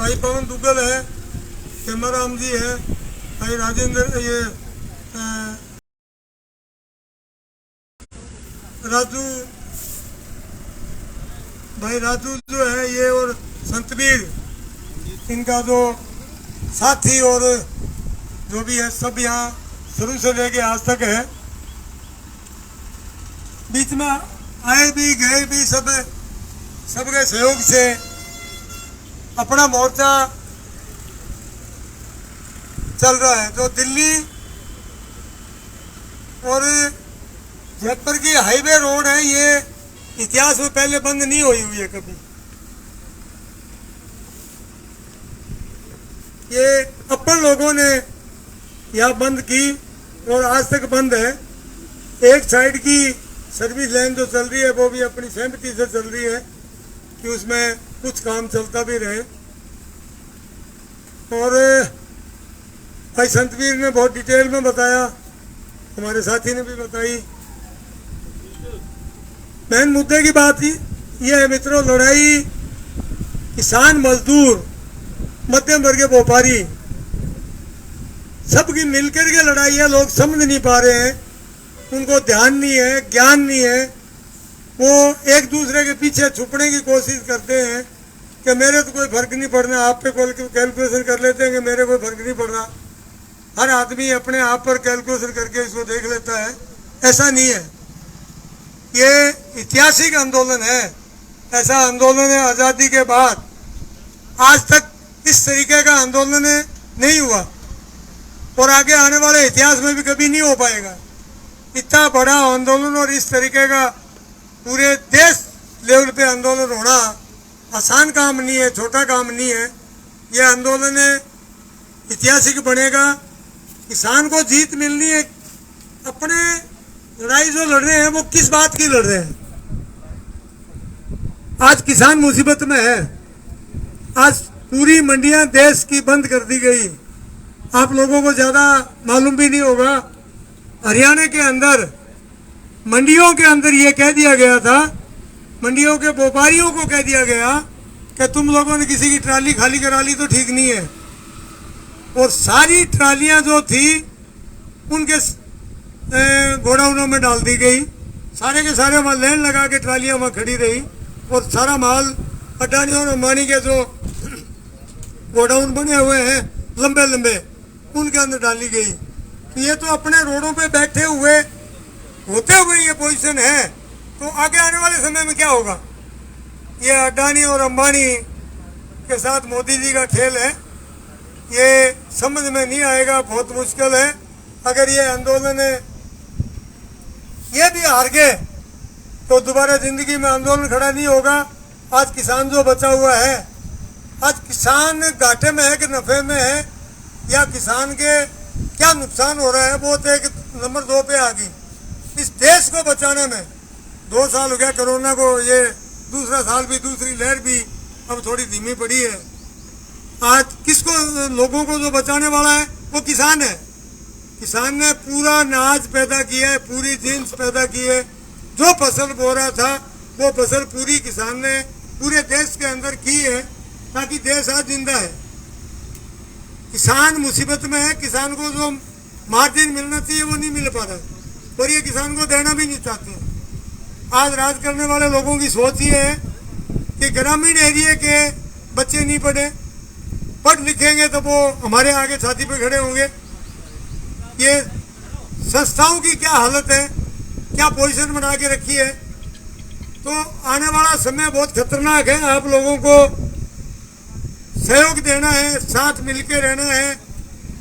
भाई पवन दुग्गल है, हेमाराम जी है, भाई राजेंद्र ये राजू, भाई राजू जो है ये, और संतवीर, इनका जो साथी और जो भी है सब यहाँ शुरू से लेके आज तक है। बीच में आए भी गए भी सबके सहयोग से अपना मोर्चा चल रहा है। जो दिल्ली और जयपुर की हाईवे रोड है, ये इतिहास में पहले बंद नहीं हुई है कभी। ये अपन लोगों ने यहाँ बंद की और आज तक बंद है। एक साइड की सर्विस लाइन जो चल रही है वो भी अपनी सहमति से चल रही है कि उसमें कुछ काम चलता भी रहे। और भाई संतवीर ने बहुत डिटेल में बताया, हमारे साथी ने भी बताई। मेन मुद्दे की बात ये है मित्रों, लड़ाई किसान, मजदूर, मध्यम वर्गीय व्यापारी सबकी मिलकर के लड़ाई है। लोग समझ नहीं पा रहे हैं, उनको ध्यान नहीं है, ज्ञान नहीं है। वो एक दूसरे के पीछे छुपने की कोशिश करते हैं कि मेरे तो कोई फर्क नहीं पड़ना। आप पे कैलकुलेशन कर लेते हैं कि मेरे कोई फर्क नहीं पड़ रहा। हर आदमी अपने आप पर कैलकुलेशन करके इसको देख लेता है। ऐसा नहीं है, ये ऐतिहासिक आंदोलन है। ऐसा आंदोलन है आज़ादी के बाद आज तक इस तरीके का आंदोलन नहीं हुआ और आगे आने वाले इतिहास में भी कभी नहीं हो पाएगा। इतना बड़ा आंदोलन और इस तरीके का पूरे देश लेवल पे आंदोलन होना आसान काम नहीं है, छोटा काम नहीं है। यह आंदोलन ऐतिहासिक बनेगा। किसान को जीत मिलनी है। अपने लड़ाई जो लड़ रहे हैं वो किस बात की लड़ रहे हैं? आज किसान मुसीबत में है। आज पूरी मंडियां देश की बंद कर दी गई। आप लोगों को ज्यादा मालूम भी नहीं होगा, हरियाणा के अंदर मंडियों के अंदर ये कह दिया गया था, मंडियों के व्यापारियों को कह दिया गया कि तुम लोगों ने किसी की ट्राली खाली करा ली तो ठीक नहीं है। और सारी ट्रालियां जो थी उनके गोडाउनों में डाल दी गई। सारे के सारे वहाँ लाइन लगा के ट्रालियां वहाँ खड़ी रही और सारा माल अडानी और अंबानी के जो गोडाउन बने हुए हैं लंबे लंबे, उनके अंदर डाली गई। तो ये तो अपने रोडों पे बैठे हुए होते हुए ये पोजीशन है, तो आगे आने वाले समय में क्या होगा? ये अडानी और अंबानी के साथ मोदी जी का खेल है। ये समझ में नहीं आएगा, बहुत मुश्किल है। अगर ये आंदोलन ये भी हार गए तो दोबारा जिंदगी में आंदोलन खड़ा नहीं होगा। आज किसान जो बचा हुआ है, आज किसान घाटे में है कि नफे में है, या किसान के क्या नुकसान हो रहा है, वो तो एक नंबर 2 पे आ गई। इस देश को बचाने में 2 साल हो गया कोरोना को, ये दूसरा साल भी, दूसरी लहर भी अब थोड़ी धीमी पड़ी है। आज किसको, लोगों को जो बचाने वाला है वो किसान है। किसान ने पूरा अनाज पैदा किया है, पूरी जीन्स पैदा की है। जो फसल बो रहा था वो फसल पूरी किसान ने पूरे देश के अंदर की है, ताकि देश आज जिंदा है। किसान मुसीबत में है। किसान को जो मार्जिन मिलना चाहिए वो नहीं मिल पा रहा है और ये किसान को देना भी नहीं चाहते। आज राज करने वाले लोगों की सोच ये है कि ग्रामीण एरिया के बच्चे नहीं पढ़ लिखेंगे तो वो हमारे आगे छाती पे खड़े होंगे। ये संस्थाओं की क्या हालत है, क्या पोजीशन बना के रखी है। तो आने वाला समय बहुत खतरनाक है। आप लोगों को सहयोग देना है, साथ मिलकर रहना है,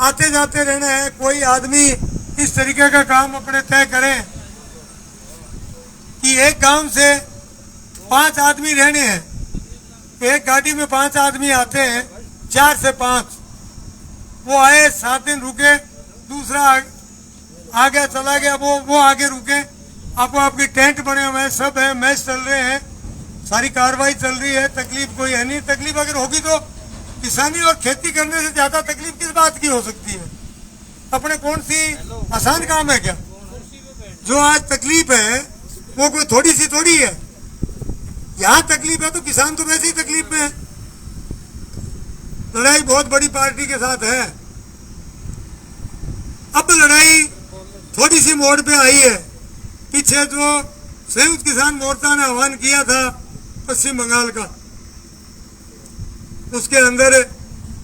आते जाते रहना है। कोई आदमी इस तरीके का काम अपने तय करे कि एक गांव से 5 आदमी रहने हैं, एक गाड़ी में 5 आदमी आते हैं, 4 से 5, वो आए 7 दिन रुके, दूसरा आ गया चला गया, वो आगे रुके। आपको आपकी टेंट बने हुए हैं, सब है, मैच चल रहे हैं, सारी कार्रवाई चल रही है। तकलीफ कोई है नहीं। तकलीफ अगर होगी तो किसानी और खेती करने से ज्यादा तकलीफ किस बात की हो सकती है? अपने कौन सी आसान काम है क्या? जो आज तकलीफ है वो कोई थोड़ी सी थोड़ी है। यहाँ तकलीफ है तो किसान तो वैसे ही तकलीफ में है। लड़ाई बहुत बड़ी पार्टी के साथ है। अब लड़ाई थोड़ी सी मोड़ पे आई है। पीछे जो संयुक्त किसान मोर्चा ने आह्वान किया था पश्चिम बंगाल का, उसके अंदर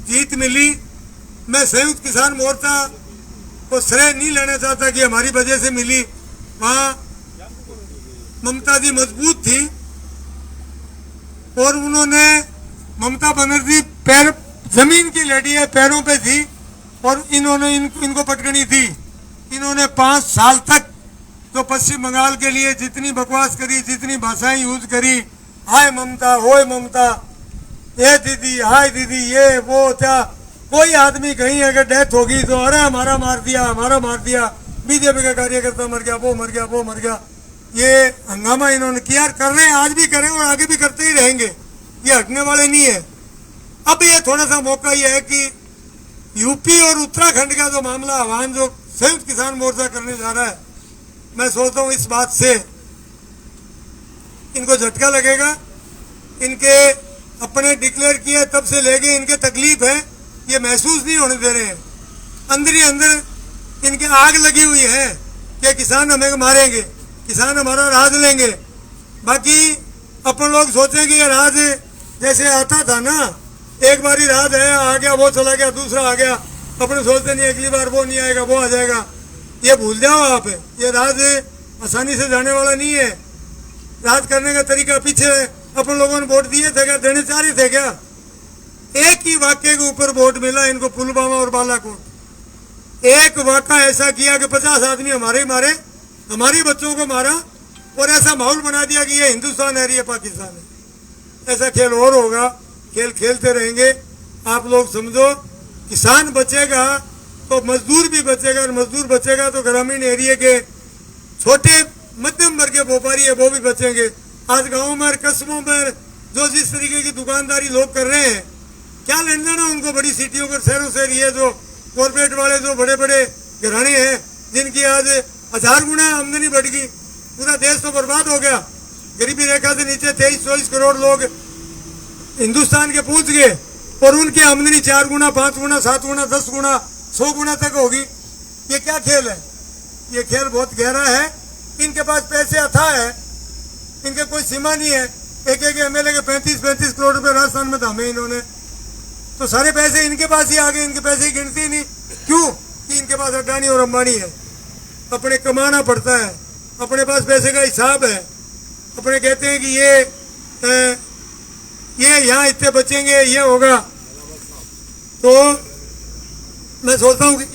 जीत मिली। मैं संयुक्त किसान मोर्चा को श्रेय नहीं लेना चाहता कि हमारी वजह से मिली। वहाँ ममता जी मजबूत थी और उन्होंने, ममता बनर्जी पैर जमीन की लेडी है, पैरों पे थी और इन्होंने इनको पटकनी थी। इन्होंने 5 साल तक तो पश्चिम बंगाल के लिए जितनी बकवास करी, जितनी भाषाएं यूज करी, हाय ममता, होय ममता, ये दीदी, हाय दीदी, ये वो क्या, कोई आदमी कहीं अगर डेथ होगी तो अरे हमारा मार दिया, हमारा मार दिया, बीजेपी का कार्यकर्ता मर गया, वो मर गया, वो मर गया। ये हंगामा इन्होंने किया, कर रहे हैं, आज भी करें और आगे भी करते ही रहेंगे, ये हटने वाले नहीं है। अब ये थोड़ा सा मौका ये है कि यूपी और उत्तराखंड का जो मामला आह्वान जो संयुक्त किसान मोर्चा करने जा रहा है, मैं सोचता हूँ इस बात से इनको झटका लगेगा। इनके अपने डिक्लेयर किए तब से लेके इनके तकलीफ है, ये महसूस नहीं होने दे रहे हैं। अंदर ही अंदर इनके आग लगी हुई है कि किसान हमें मारेंगे, किसान हमारा राज लेंगे। बाकी अपन लोग सोचें कि ये राज जैसे आता था ना, एक बारी राज है, आ गया, वो चला गया, दूसरा आ गया, अपने सोचते नहीं अगली बार वो नहीं आएगा, वो आ जाएगा। ये भूल जाओ आप, ये राज आसानी से जाने वाला नहीं है। राज करने का तरीका पीछे अपन लोगों ने वोट दिए थे क्या, देने चाह रहे थे क्या? एक ही वाक्य के ऊपर वोट मिला इनको, पुलवामा और बालाकोट। एक वाक़ा ऐसा किया कि 50 आदमी हमारे ही मारे, हमारी बच्चों को मारा और ऐसा माहौल बना दिया कि ये हिंदुस्तान है, ये पाकिस्तान है। ऐसा खेल और होगा, खेल खेलते रहेंगे। आप लोग समझो, किसान बचेगा तो मजदूर भी बचेगा और मजदूर बचेगा तो ग्रामीण एरिया के छोटे मध्यम वर्ग के व्यापारी है वो भी बचेंगे। आज गाँव में, कस्बों में जो जिस तरीके की दुकानदारी लोग कर रहे हैं, क्या लेन देना उनको बड़ी सिटियों को, शहरों से? ये जो कॉर्पोरेट वाले जो बड़े बड़े घराने हैं जिनकी आज 1000 गुना आमदनी बढ़ गई, पूरा देश तो बर्बाद हो गया। गरीबी रेखा से नीचे 23-24 करोड़ लोग हिंदुस्तान के पहुंच गए और उनकी आमदनी 4 गुना, 5 गुना, 7 गुना, 10 गुना, 100 गुना तक होगी। ये क्या खेल है? ये खेल बहुत गहरा है। इनके पास पैसे अथाह है, इनके कोई सीमा नहीं है। एक एक एमएलए के 35-35 करोड़ रुपए राजस्थान में थामे इन्होंने, तो सारे पैसे इनके पास ही आ गए। इनके पैसे की गिनती नहीं, क्यों? कि इनके पास अडानी और अंबानी है। अपने कमाना पड़ता है, अपने पास पैसे का हिसाब है। अपने कहते हैं कि ये यहाँ इतने बचेंगे, ये होगा। तो मैं सोचता हूँ कि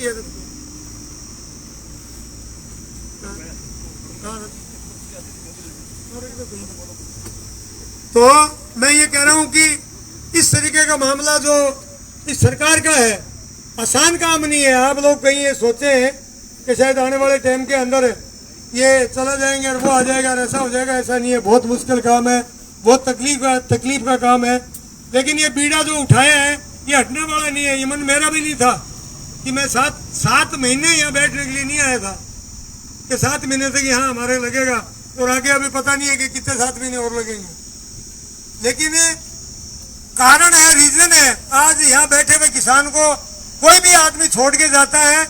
तो मैं ये कह रहा हूँ कि इस तरीके का मामला जो इस सरकार का है, आसान काम नहीं है। आप लोग कहीं ये सोचे हैं कि शायद आने वाले टाइम के अंदर ये चला जाएंगे और वो आ जाएगा और ऐसा हो जाएगा, ऐसा नहीं है। बहुत मुश्किल काम है, बहुत तकलीफ का काम है। लेकिन ये बीड़ा जो उठाया है ये हटने वाला नहीं है। ये मन मेरा भी नहीं था कि मैं 7 महीने यहाँ बैठने के लिए नहीं आया था कि 7 महीने तक यहाँ हमारे लगेगा और आगे अभी पता नहीं है कि कितने 7 महीने और लगेंगे। लेकिन कारण है, रीजन है। आज यहाँ बैठे हुए किसान को कोई भी आदमी छोड़ के जाता है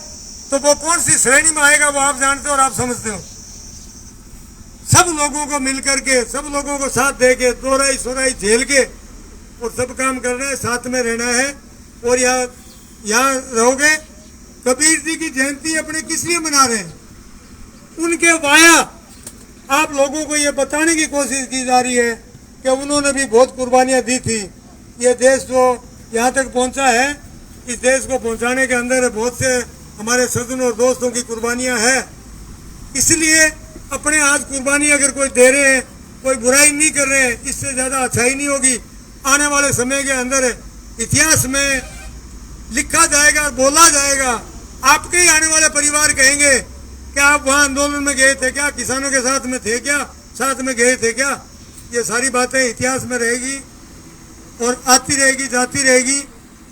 तो वो कौन सी श्रेणी में आएगा वो आप जानते हो और आप समझते हो। सब लोगों को मिल करके, सब लोगों को साथ दे के, दोहराई सोराई झेल के और सब काम करना है, साथ में रहना है। और यहाँ रहोगे। कबीर जी की जयंती अपने किस लिए मना रहे हैं? उनके वाया आप लोगों को ये बताने की कोशिश की जा रही है कि उन्होंने भी बहुत कुर्बानियां दी थी। ये देश जो यहाँ तक पहुँचा है, इस देश को पहुँचाने के अंदर बहुत से हमारे सज्जनों और दोस्तों की कुर्बानियां हैं। इसलिए अपने आज कुर्बानी अगर कोई दे रहे हैं, कोई बुराई नहीं कर रहे हैं, इससे ज़्यादा अच्छाई नहीं होगी। आने वाले समय के अंदर इतिहास में लिखा जाएगा, बोला जाएगा। आपके ही आने वाले परिवार कहेंगे कि आप वहाँ आंदोलन में गए थे क्या, किसानों के साथ में थे क्या, साथ में गए थे क्या। ये सारी बातें इतिहास में रहेगी और आती रहेगी, जाती रहेगी।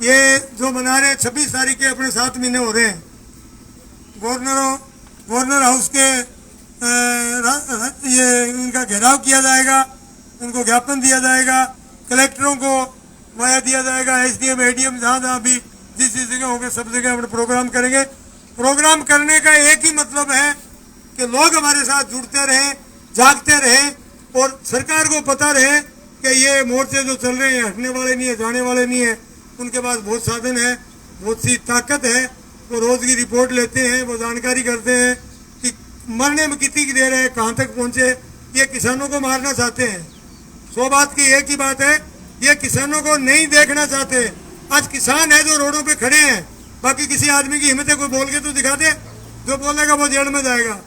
ये जो मना रहे 26 तारीख के अपने 7 महीने हो रहे हैं। गवर्नर हाउस के ये उनका घेराव किया जाएगा, उनको ज्ञापन दिया जाएगा, कलेक्टरों को वाया दिया जाएगा। SDM ADM जहाँ जहाँ भी जिस जिस जगह होंगे सब जगह अपने प्रोग्राम करेंगे। प्रोग्राम करने का एक ही मतलब है कि लोग हमारे साथ जुड़ते रहें, जागते रहें और सरकार को पता रहे कि ये मोर्चे जो चल रहे हैं हटने वाले नहीं है, जाने वाले नहीं है। उनके पास बहुत साधन है, बहुत सी ताकत है। वो रोज की रिपोर्ट लेते हैं, वो जानकारी करते हैं कि मरने में कितनी देर है, कहाँ तक पहुँचे। ये किसानों को मारना चाहते हैं। 100 बात की एक ही बात है, ये किसानों को नहीं देखना चाहते। आज किसान है जो रोडों पे खड़े हैं, बाकी किसी आदमी की हिम्मत है कोई बोल के तो दिखा दे। जो बोलेगा वो जेल में जाएगा।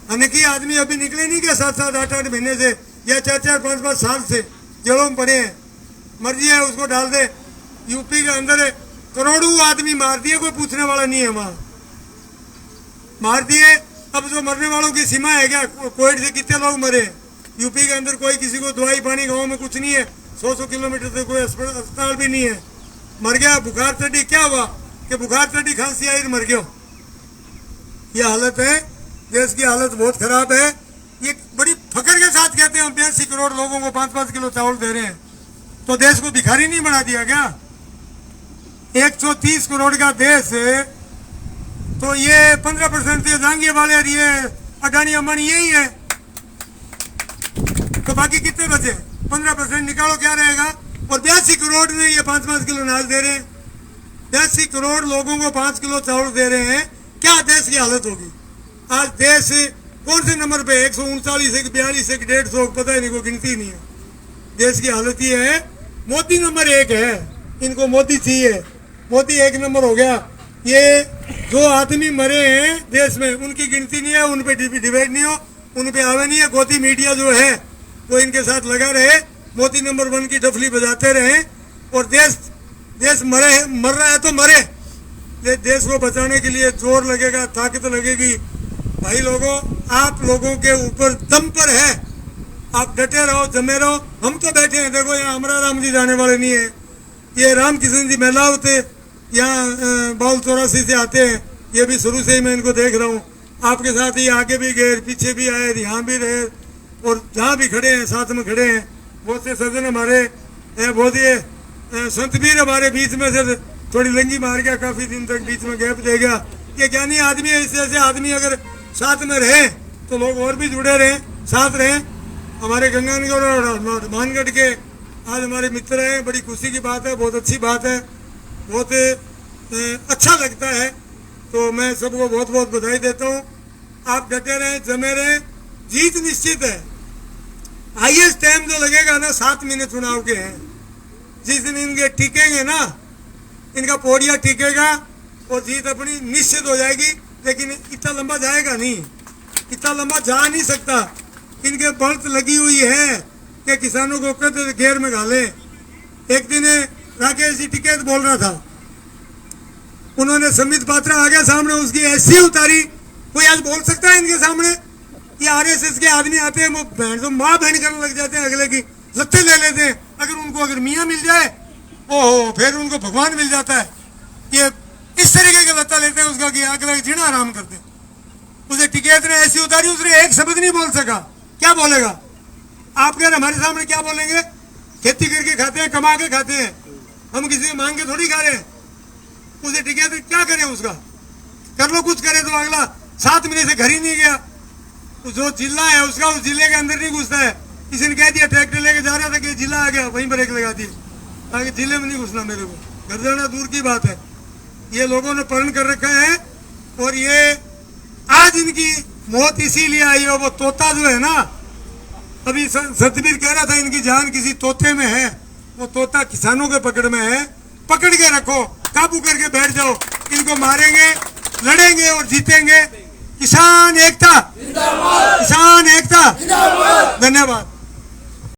अनेकी आदमी अभी निकले नहीं क्या 7-7 8-8 महीने से या 4-4 5-5 साल से जेलों में पड़े हैं। मर्जी है उसको डाल दे। यूपी के अंदर करोड़ों आदमी मार दिए, कोई पूछने वाला नहीं है। वहां मार दिए। अब जो मरने वालों की सीमा है क्या? कोविड से कितने लोग मरे? यूपी के अंदर कोई किसी को दवाई पानी गाँव में कुछ नहीं है। 100-100 किलोमीटर से कोई अस्पताल भी नहीं है। मर गया, बुखार चढ़ी, क्या हुआ कि बुखार चढ़ी, खांसी आई, मर गया। ये हालत है। देश की हालत बहुत खराब है। ये बड़ी फकर के साथ कहते हैं हम 82 करोड़ लोगों को 5-5 किलो चावल दे रहे हैं। तो देश को भिखारी नहीं बना दिया क्या? 130 करोड़ का देश है, तो ये 15% से जांगिए वाले और ये अडानी अंबानी यही है। तो बाकी कितने बचे? 15% निकालो, क्या रहेगा? और 82 करोड़ ने ये 5-5 किलो अनाज दे रहे हैं। 82 करोड़ लोगों को 5 किलो चावल दे रहे हैं। क्या देश की हालत होगी? आज देश कौन से नंबर पे? 139 एक 42 एक 150, पता ही नहीं, कोई गिनती नहीं है। देश की हालत ये है। मोदी नंबर 1 है, इनको मोदी चाहिए। मोदी 1 नंबर हो गया। ये जो आदमी मरे हैं देश में उनकी गिनती नहीं है, उन पे डिबेट नहीं हो, उन पे आवे नहीं है। गोदी मीडिया जो है वो इनके साथ लगा रहे, मोदी नंबर 1 की डफली बजाते रहे। और देश मर रहा है तो मरे। देश को बचाने के लिए जोर लगेगा, ताकत लगेगी। भाई लोगों, आप लोगों के ऊपर दम पर है। आप डटे रहो, जमे रहो। हम तो बैठे हैं, देखो यहाँ हमारा राम जी जाने वाले नहीं है। ये राम किशन जी मेलावत यहाँ बाउल 84 से आते हैं। ये भी शुरू से ही मैं इनको देख रहा हूँ। आपके साथ ही आगे भी गए, पीछे भी आए, यहाँ भी रहे और जहाँ भी खड़े हैं साथ में खड़े हैं। बहुत से सज्जन हमारे, बहुत ये संत भी हमारे बीच में से थोड़ी लंगी मार गया, काफी दिन तक बीच में गैप दे गया। ये ज्ञानी आदमी है। इस जैसे आदमी अगर साथ में रहे तो लोग और भी जुड़े रहें, साथ रहें। हमारे गंगानगर और मानगढ़ के आज हमारे मित्र हैं। बड़ी खुशी की बात है, बहुत अच्छी बात है, बहुत अच्छा लगता है। तो मैं सबको बहुत बहुत बधाई देता हूँ। आप डटे रहें, जमे रहें, जीत निश्चित है। हाईएस्ट टाइम जो लगेगा ना 7 महीने चुनाव के हैं। जिस दिन इनके टिकेंगे ना, इनका पोड़िया टिकेगा और जीत अपनी निश्चित हो जाएगी। लेकिन इतना लंबा जाएगा नहीं, इतना लंबा जा नहीं सकता। इनके बढ़त लगी हुई है कि किसानों को कद घेर में घाले। एक दिन राकेश जी टिकैत बोल रहा था, उन्होंने समित पात्रा आ गया सामने, उसकी ऐसी उतारी। कोई आज बोल सकता है इनके सामने? ये RSS के आदमी आते हैं, वो बहन तो माँ बहन करने लग जाते हैं, अगले की लत्ते ले लेते हैं। अगर मियाँ मिल जाए, ओहो, फिर उनको भगवान मिल जाता है। ये इस तरीके का लत्ता लेते हैं उसका कि अगले जीना आराम करते। उसे टिकैत ने ऐसी उतारी, उसने एक शब्द नहीं बोल सका। क्या बोलेगा? आप कह रहे हमारे सामने क्या बोलेंगे? खेती करके खाते हैं, कमा के खाते हैं, हम किसी से मांग के थोड़ी खा रहे हैं। उसे टिकैत क्या करें? उसका कर लो, कुछ करे तो अगला 7 महीने से घर ही नहीं गया। जो जिला है उसका उस जिले के अंदर नहीं घुसता है। किसी ने कह दिया, ट्रैक्टर लेके जा रहा था कि जिला आ गया, वहीं ब्रेक लगा दी, आगे जिले में नहीं घुसना मेरे को। घर जाना दूर की बात है। ये लोगों ने प्रण कर रखा है। और ये आज इनकी मौत इसीलिए आई है। वो तोता जो है ना, अभी सतबीर कह रहा था इनकी जान किसी तोते में है। वो तोता किसानों के पकड़ में है। पकड़ के रखो, काबू करके बैठ जाओ। इनको मारेंगे, लड़ेंगे और जीतेंगे। किसान एकता, किसान एकता। धन्यवाद।